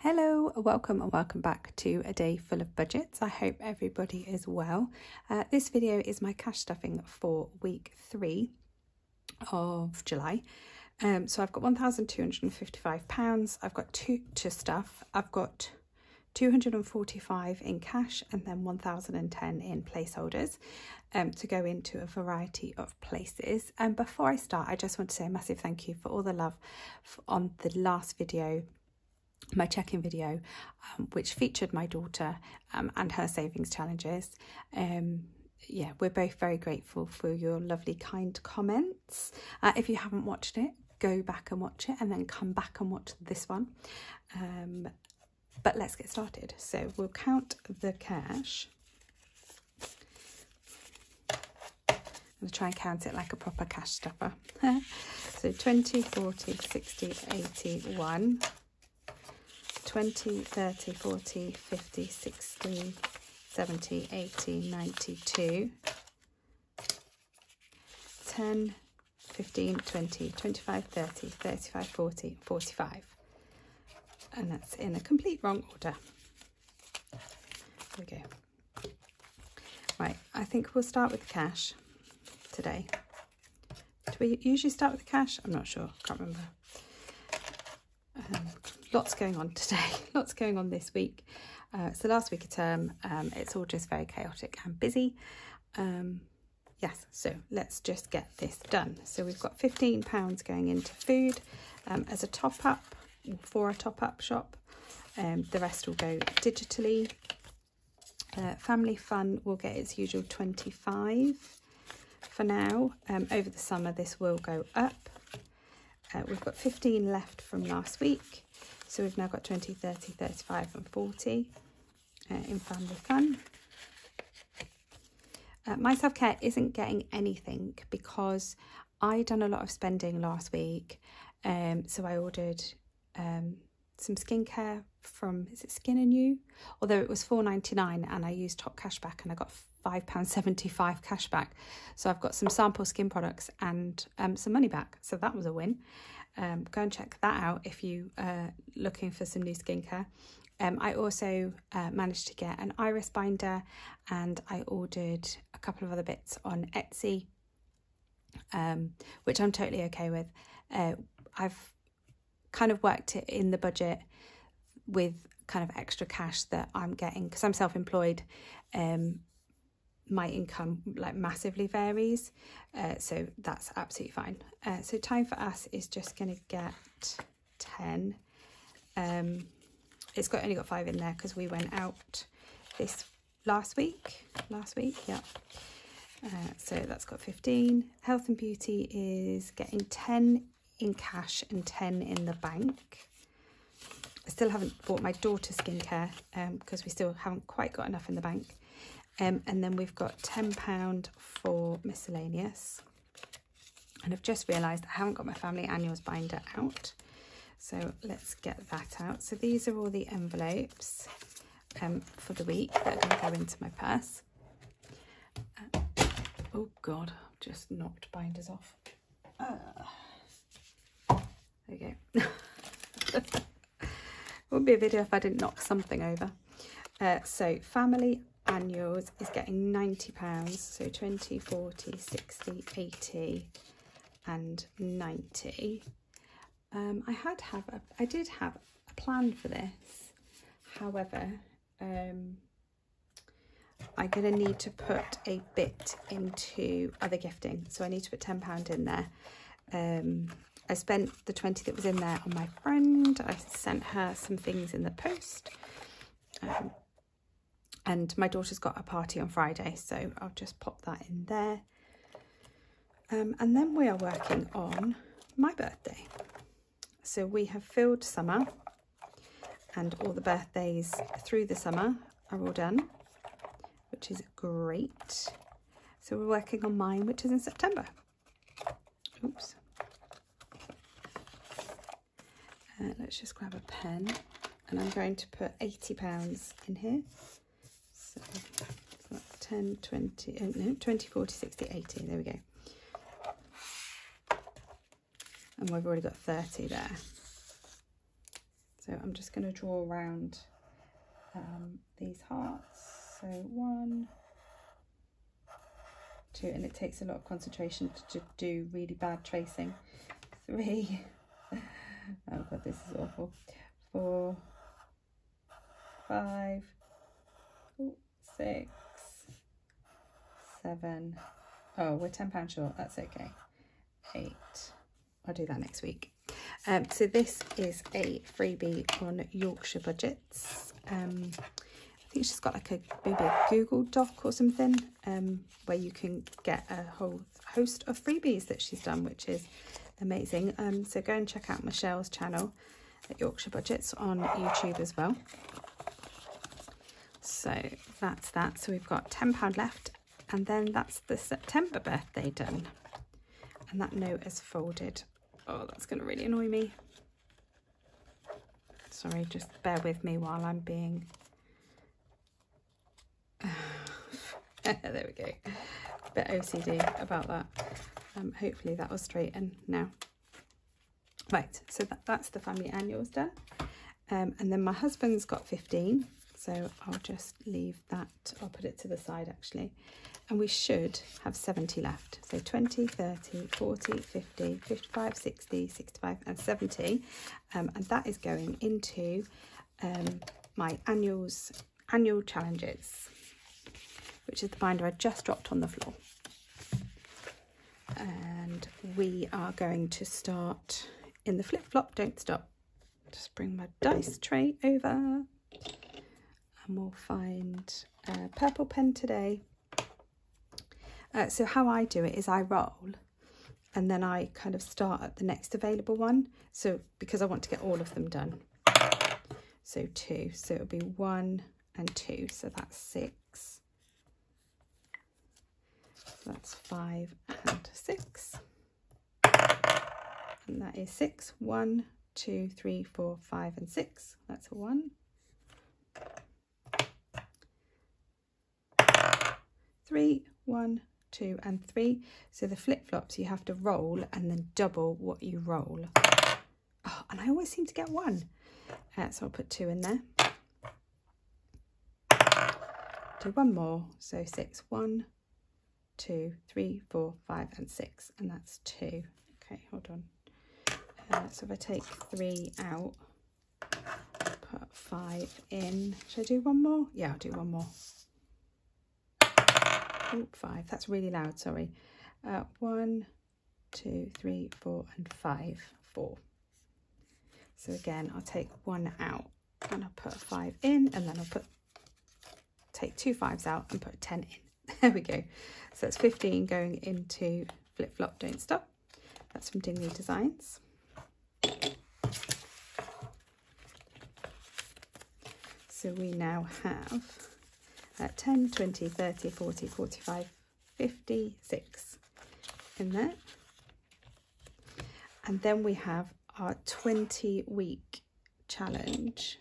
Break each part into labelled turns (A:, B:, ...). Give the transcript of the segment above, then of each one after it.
A: Hello, welcome and welcome back to a day full of budgets. I hope everybody is well. This video is my cash stuffing for week 3 of July. So I've got £1,255. I've got 2 to stuff. I've got 245 in cash and then 1,010 in placeholders to go into a variety of places. And before I start, I just want to say a massive thank you for all the love on the last video, my check-in video, which featured my daughter and her savings challenges. Yeah, we're both very grateful for your lovely, kind comments. If you haven't watched it, go back and watch it and then come back and watch this one. But let's get started. So we'll count the cash. I'm going to try and count it like a proper cash stuffer. So 20, 40, 60, 80, 1. 20, 30, 40, 50, 60, 70, 80, 92, 10, 15, 20, 25, 30, 35, 40, 45. And that's in a complete wrong order. There we go. Right, I think we'll start with the cash today. Do we usually start with the cash? I'm not sure, can't remember. Lots going on today, lots going on this week. It's the last week of term. It's all just very chaotic and busy. Yes, so let's just get this done. So we've got £15 going into food as a top-up for a top-up shop. The rest will go digitally. Family Fun will get its usual 25 for now. Over the summer, this will go up. We've got 15 left from last week. So we've now got 20, 30, 35 and 40 in Family Fun. My self-care isn't getting anything because I done a lot of spending last week. So I ordered some skincare from, is it Skin & You? Although it was £4.99 and I used Top Cashback and I got £5.75 cashback. So I've got some sample skin products and some money back. So that was a win. Go and check that out if you are looking for some new skincare. I also managed to get an iris binder and I ordered a couple of other bits on Etsy, which I'm totally okay with. I've kind of worked it in the budget with kind of extra cash that I'm getting because I'm self-employed. My income like massively varies, so that's absolutely fine. So Time for Us is just going to get 10. It's only got 5 in there because we went out this last week, yeah. So that's got 15. Health and Beauty is getting 10 in cash and 10 in the bank. I still haven't bought my daughter's skincare because we still haven't quite got enough in the bank. And then we've got £10 for miscellaneous. And I've just realised I haven't got my family annuals binder out. So let's get that out. So these are all the envelopes for the week that are going to go into my purse. Oh God, I've just knocked binders off. There we go. Wouldn't be a video if I didn't knock something over. So family annuals is getting £90, so 20, 40, 60, 80 and 90. I did have a plan for this, however I'm going to need to put a bit into other gifting, so I need to put £10 in there. I spent the 20 that was in there on my friend. I sent her some things in the post. And my daughter's got a party on Friday, so I'll just pop that in there. And then we are working on my birthday. So we have filled summer and all the birthdays through the summer are all done, which is great. So we're working on mine, which is in September. Oops. Let's just grab a pen and I'm going to put £80 in here. So 10, 20, no, 20, 40, 60, 80, there we go. And we've already got 30 there. So I'm just going to draw around these hearts. So 1, 2, and it takes a lot of concentration to do really bad tracing. 3, oh god, this is awful. 4, 5, 6, 7. Oh, we're £10 short. That's okay. 8. I'll do that next week. So this is a freebie on Yorkshire Budgets. I think she's got like maybe a Google Doc or something where you can get a whole host of freebies that she's done, which is amazing. So go and check out Michelle's channel at Yorkshire Budgets on YouTube as well. So that's that. So we've got £10 left, and then that's the September birthday done. And that note is folded. Oh, that's going to really annoy me. Sorry, just bear with me while I'm being... there we go. A bit OCD about that. Hopefully that will straighten now. Right, so that's the family annuals done. And then my husband's got 15. So I'll just leave that. I'll put it to the side actually. And we should have 70 left. So 20, 30, 40, 50, 55, 60, 65 and 70. And that is going into my annual challenges, which is the binder I just dropped on the floor. And we are going to start in the flip flop, don't stop. Just bring my dice tray over and we'll find a purple pen today. So how I do it is I roll and then I kind of start at the next available one. So because I want to get all of them done. So 2, so it'll be 1 and 2. So that's 6. So that's 5 and 6. And that is 6. 1, 2, 3, 4, 5 and 6. That's a 1. 3, 1, 2 and 3. So the flip-flops you have to roll and then double what you roll. Oh, and I always seem to get 1. So I'll put 2 in there. Do 1 more. So 6. 1, 2, 3, 4, 5 and 6. And that's 2. Okay, hold on. So if I take 3 out, put 5 in. Should I do 1 more? Yeah, I'll do 1 more. Oh, 5. That's really loud, sorry. 1, 2, 3, 4 and 5. 4. So again, I'll take 1 out and I'll put a 5 in, and then I'll take 2 5s out and put a 10 in. There we go. So that's 15 going into Flip Flop Don't Stop. That's from Dingley Designs. So we now have 10, 20, 30, 40, 45, 56 in there. And then we have our 20-week challenge.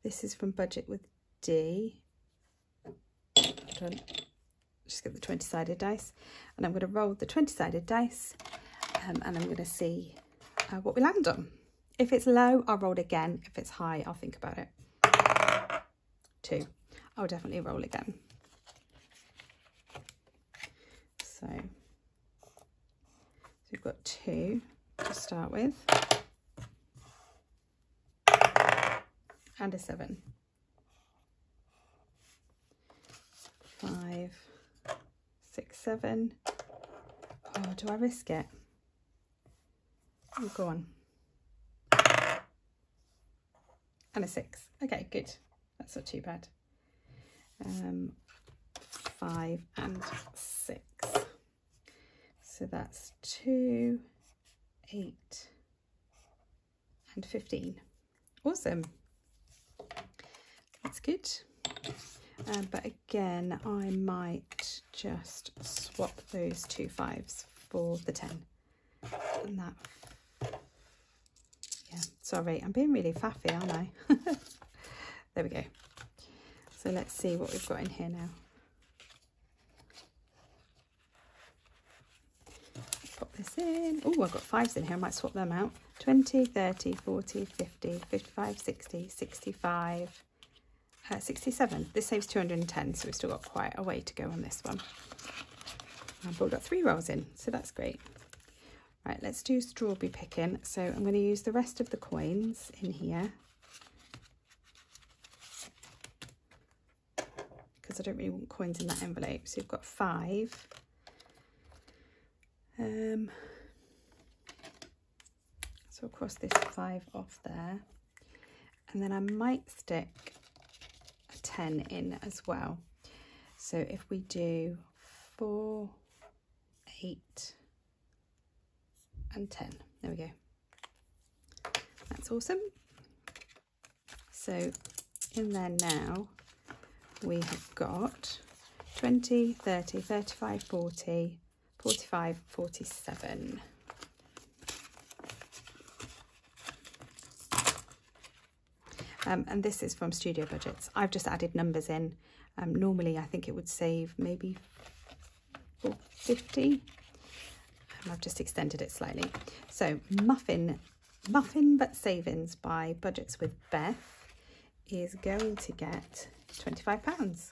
A: This is from Budget with D. Hold on. Just get the 20-sided dice. And I'm going to roll the 20-sided dice and I'm going to see what we land on. If it's low, I'll roll again. If it's high, I'll think about it. 2. I'll definitely roll again. So we've got 2 to start with. And a 7. 5, 6, 7. Oh, do I risk it? Oh, go on. And a 6. Okay, good. That's not too bad. 5 and 6. So that's 2, 8 and 15. Awesome. That's good. But again, I might just swap those 2 5s for the 10. And that, yeah, sorry, I'm being really faffy, aren't I? There we go. So let's see what we've got in here now. Pop this in. Oh, I've got 5s in here. I might swap them out. 20, 30, 40, 50, 55, 60, 65, 67. This saves 210, so we've still got quite a way to go on this one. But we've got 3 rolls in, so that's great. Right, let's do strawberry picking. So I'm going to use the rest of the coins in here, because I don't really want coins in that envelope. So you've got 5. So I'll cross this 5 off there. And then I might stick a 10 in as well. So if we do 4, 8 and 10, there we go. That's awesome. So in there now we have got 20, 30, 35, 40, 45, 47. And this is from Studio Budgets. I've just added numbers in. Normally I think it would save maybe 50. I've just extended it slightly. So Muffin But Savings by Budgets with Beth is going to get £25.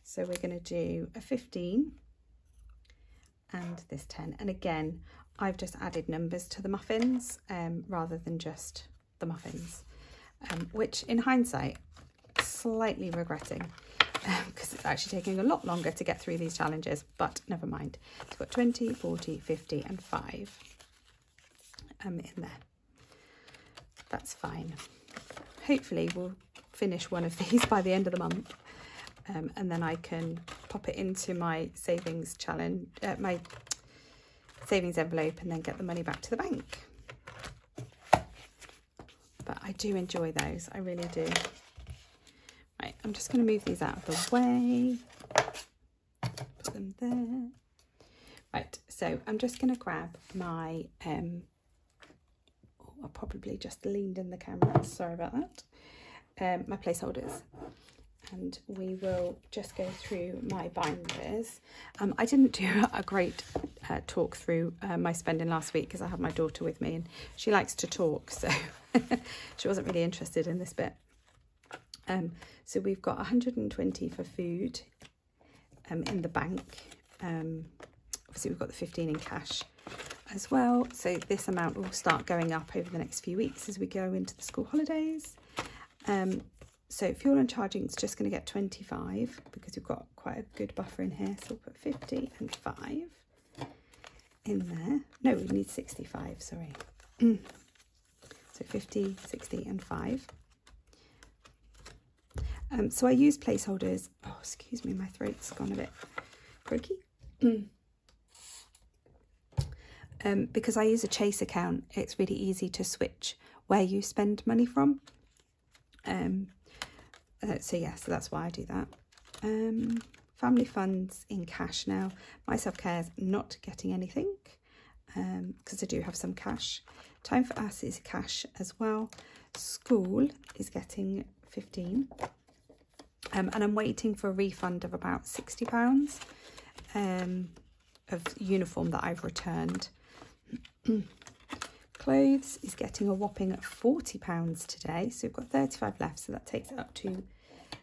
A: So we're going to do a 15 and this 10. And again, I've just added numbers to the muffins rather than just the muffins. Which in hindsight, slightly regretting, because it's actually taking a lot longer to get through these challenges, but never mind. So we've got 20, 40, 50 and 5 in there. That's fine. Hopefully we'll finish one of these by the end of the month, and then I can pop it into my savings challenge, my savings envelope, and then get the money back to the bank. But I do enjoy those, I really do. Right, I'm just going to move these out of the way. Put them there. Right, so I'm just going to grab my, I probably just leaned in the camera, sorry about that. My placeholders. And we will just go through my binders. I didn't do a great talk through my spending last week because I had my daughter with me and she likes to talk, so she wasn't really interested in this bit. So we've got 120 for food in the bank. Obviously we've got the 15 in cash as well. So this amount will start going up over the next few weeks as we go into the school holidays. So fuel and charging is just going to get 25 because we've got quite a good buffer in here. So we'll put 50 and 5 in there. No, we need 65, sorry. So 50, 60 and 5. So I use placeholders. Oh, excuse me, my throat's gone a bit croaky. Because I use a Chase account, it's really easy to switch where you spend money from. So yeah, so that's why I do that. Family funds in cash now. My self-care is not getting anything because I do have some cash. Time for Us is cash as well. School is getting 15. And I'm waiting for a refund of about £60 of uniform that I've returned. Clothes is getting a whopping £40 today, so we've got 35 left, so that takes it up to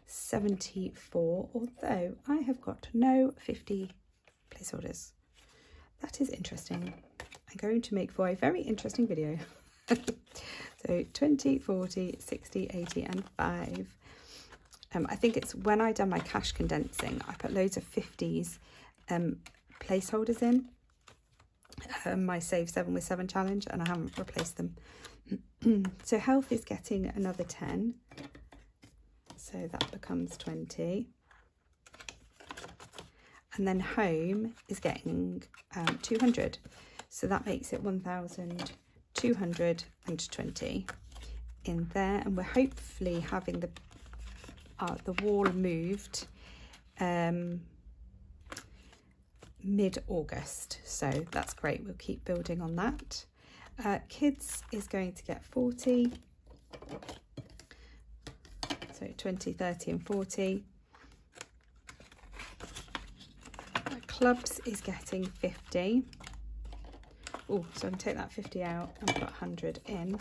A: 74, although I have got no 50 placeholders. That is interesting. I'm going to make for a very interesting video. So 20, 40, 60, 80 and 5. I think it's when I done my cash condensing, I put loads of 50s placeholders in. My Save 7 with 7 challenge, and I haven't replaced them. So health is getting another 10, so that becomes 20, and then home is getting 200, so that makes it 1,220 in there, and we're hopefully having the wall moved mid-August, so that's great. We'll keep building on that. Kids is going to get 40, so 20, 30 and 40. Clubs is getting 50. Oh, so I can take that 50 out and put 100 in.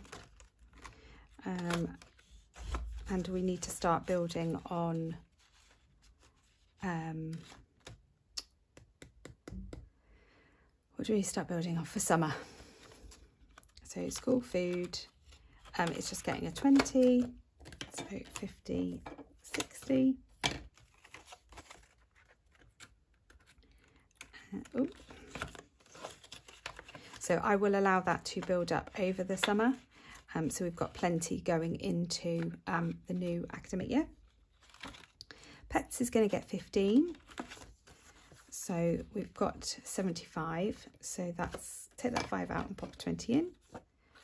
A: And we need to start building on what do we start building on for summer? So school food, it's just getting a 20, so 50, 60. So I will allow that to build up over the summer. So we've got plenty going into the new academic year. Pets is going to get 15. So we've got 75. So that's, take that 5 out and pop 20 in.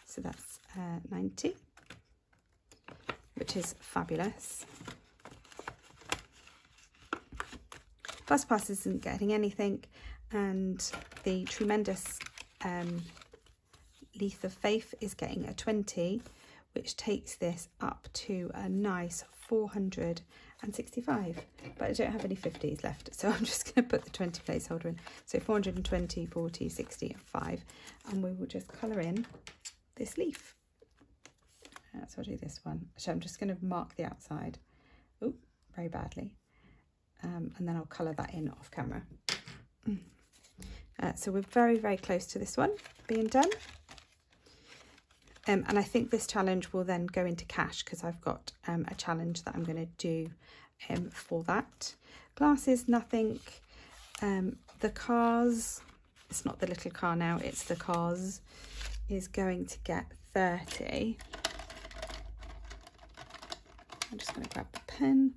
A: So that's 90, which is fabulous. Bus Pass isn't getting anything. And the tremendous Leaf of Faith is getting a 20, which takes this up to a nice 465, but I don't have any 50s left, so I'm just going to put the 20 placeholder in. So 420, 40, 60 and 5, and we will just colour in this leaf. So I'll do this one. So I'm just going to mark the outside, oh, very badly, and then I'll colour that in off camera. So we're very, very close to this one being done. And I think this challenge will then go into cash because I've got a challenge that I'm going to do for that. Glasses, nothing. The cars, it's not the little car now, it's the cars, is going to get 30. I'm just going to grab the pen.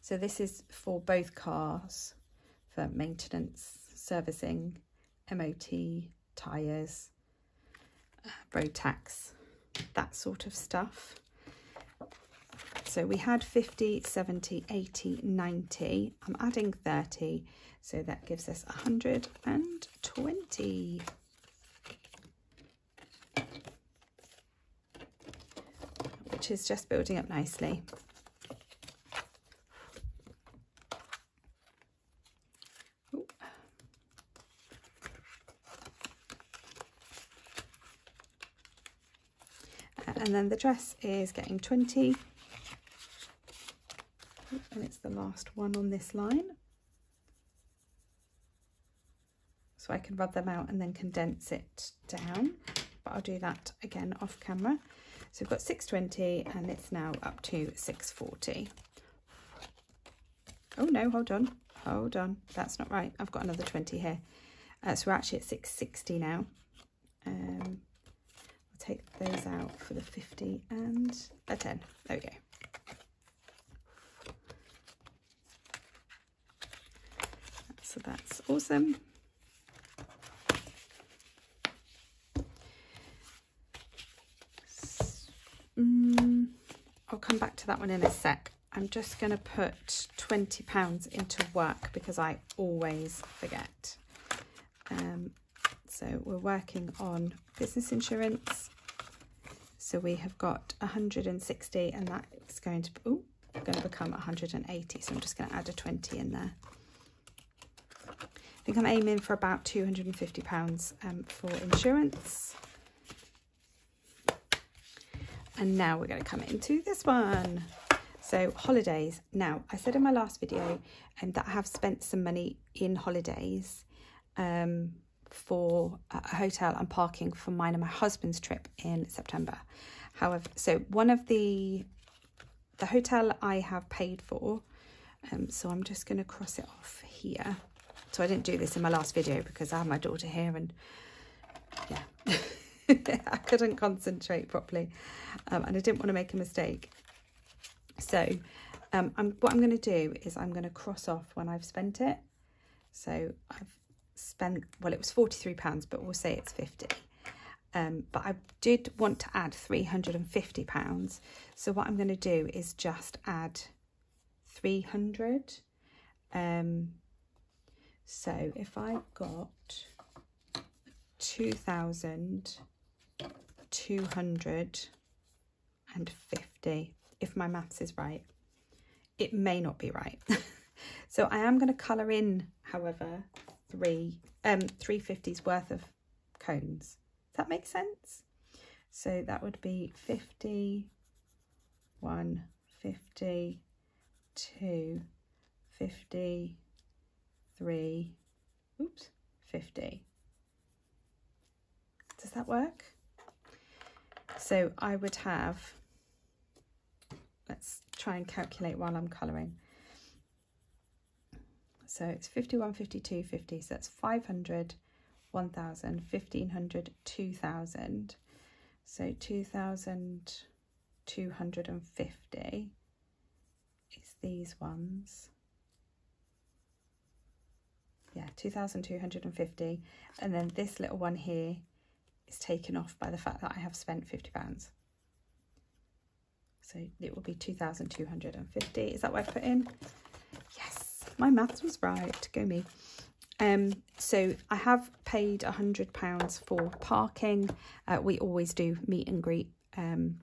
A: So this is for both cars, for maintenance, servicing, MOT, tyres, road tax, that sort of stuff. So we had 50, 70, 80, 90. I'm adding 30, so that gives us 120. Which is just building up nicely. And then the dress is getting 20, and it's the last one on this line. So I can rub them out and then condense it down, but I'll do that again off camera. So we've got 620 and it's now up to 640. Oh no, hold on, that's not right. I've got another 20 here. So we're actually at 660 now. Take those out for the 50 and a 10. There we go. So that's awesome. I'll come back to that one in a sec. I'm just going to put £20 into work because I always forget. So we're working on business insurance. So we have got 160 and that's going to become 180. So I'm just going to add a 20 in there. I think I'm aiming for about £250 for insurance. And now we're going to come into this one. So holidays. Now, I said in my last video that I have spent some money in holidays for a hotel and parking for mine and my husband's trip in September. However, so one of the hotel I have paid for, so I'm just going to cross it off here. So I didn't do this in my last video because I had my daughter here and yeah, I couldn't concentrate properly, and I didn't want to make a mistake. So what I'm going to do is I'm going to cross off when I've spent it. So I've spent, well, it was £43, but we'll say it's 50. But I did want to add £350. So what I'm going to do is just add 300. So if I've got 2,250, if my maths is right, it may not be right. So I am going to colour in, however, 350s worth of cones. Does that make sense? So that would be 50, 1, 50, 2, 50, 3, oops, 50. Does that work? So I would have, let's try and calculate while I'm colouring. So it's 51, 52, 50, so that's 500, 1,000, 1,500, 2,000. So 2,250 is these ones. Yeah, 2,250. And then this little one here is taken off by the fact that I have spent £50. So it will be 2,250. Is that what I put in? Yes, my maths was right. Go me. So I have paid £100 for parking. We always do meet and greet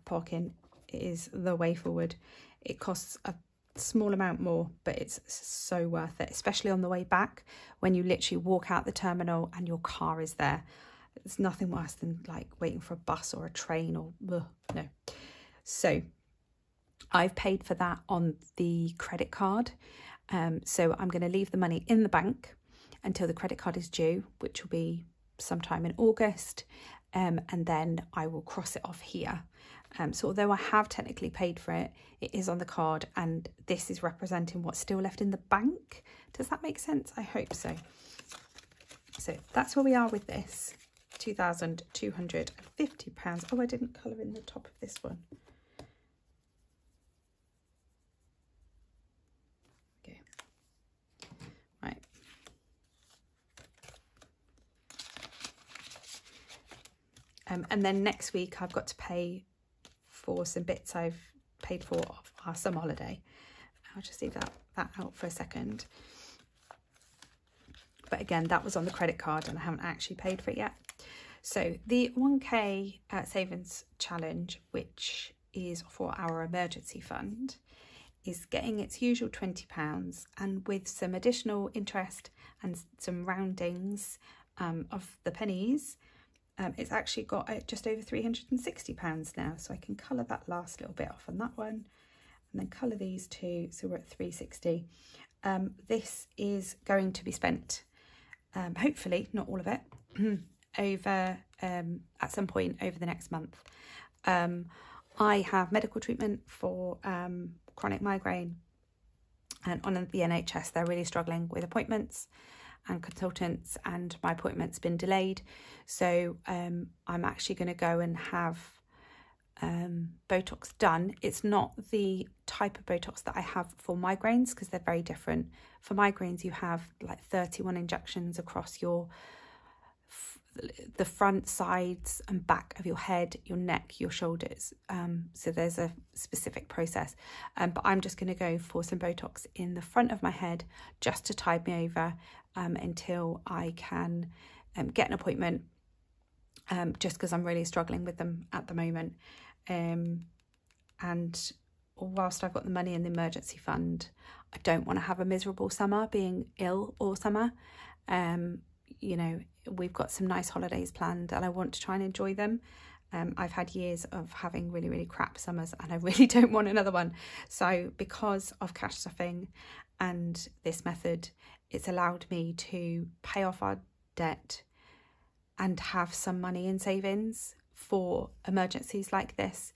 A: parking. It is the way forward. It costs a small amount more, but it's so worth it, especially on the way back when you literally walk out the terminal and your car is there. It's nothing worse than like waiting for a bus or a train or no. So I've paid for that on the credit card. So I'm going to leave the money in the bank until the credit card is due, which will be sometime in August, and then I will cross it off here. So although I have technically paid for it, it is on the card, and this is representing what's still left in the bank. Does that make sense? I hope so. So that's where we are with this. £2,250. Oh, I didn't colour in the top of this one. Okay. Right. And then next week I've got to pay for some bits I've paid for of our summer holiday. I'll just leave that out for a second. But again, that was on the credit card and I haven't actually paid for it yet. So the 1K savings challenge, which is for our emergency fund, is getting its usual £20, and with some additional interest and some roundings of the pennies, it's actually got just over £360 now. So I can colour that last little bit off on that one and then colour these two. So we're at 360. This is going to be spent, hopefully not all of it, over at some point over the next month. I have medical treatment for chronic migraine, and on the NHS they're really struggling with appointments and consultants, and my appointment's been delayed. So I'm actually going to go and have Botox done. It's not the type of Botox that I have for migraines, because they're very different. For migraines you have like 31 injections across the front, sides and back of your head, your neck, your shoulders. So there's a specific process. But I'm just going to go for some Botox in the front of my head just to tide me over until I can get an appointment, just because I'm really struggling with them at the moment. And whilst I've got the money in the emergency fund, I don't want to have a miserable summer being ill all summer. You know, we've got some nice holidays planned and I want to try and enjoy them. I've had years of having really, really crap summers and I really don't want another one. So because of cash stuffing and this method, it's allowed me to pay off our debt and have some money in savings for emergencies like this.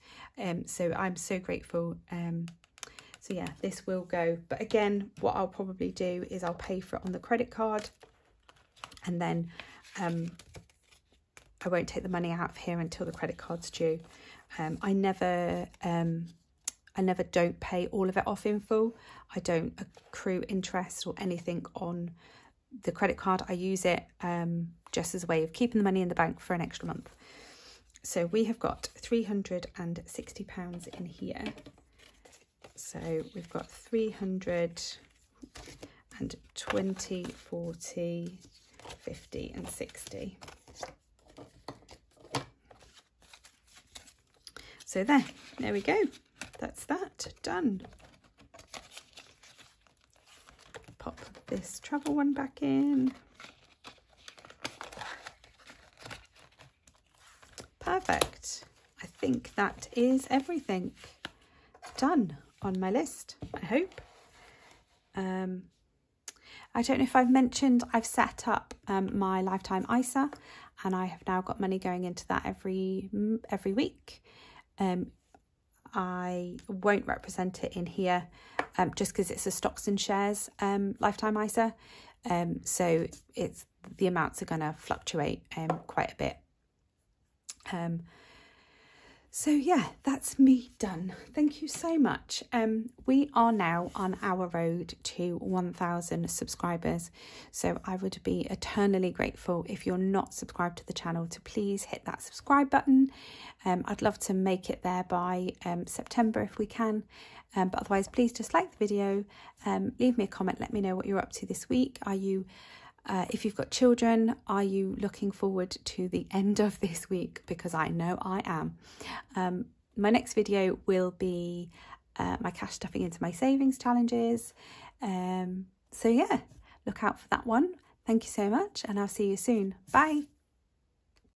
A: So I'm so grateful. So yeah, this will go. But again, what I'll probably do is I'll pay for it on the credit card, and then I won't take the money out of here until the credit card's due. I never don't pay all of it off in full. I don't accrue interest or anything on the credit card. I use it just as a way of keeping the money in the bank for an extra month. So we have got £360 in here. So we've got 320, 40, 50 and 60. So there we go. That's that done. Pop this travel one back in. Perfect. I think that is everything done on my list, I hope. I don't know if I've mentioned, I've set up my Lifetime ISA, and I have now got money going into that every week. I won't represent it in here just because it's a stocks and shares Lifetime ISA. So the amounts are going to fluctuate quite a bit. So yeah, that's me done. Thank you so much. We are now on our road to 1,000 subscribers. So I would be eternally grateful if you're not subscribed to the channel to please hit that subscribe button. I'd love to make it there by September if we can. But otherwise, please just like the video, leave me a comment, let me know what you're up to this week. Are you if you've got children, are you looking forward to the end of this week? Because I know I am. My next video will be my cash stuffing into my savings challenges. So yeah, look out for that one. Thank you so much, and I'll see you soon. Bye.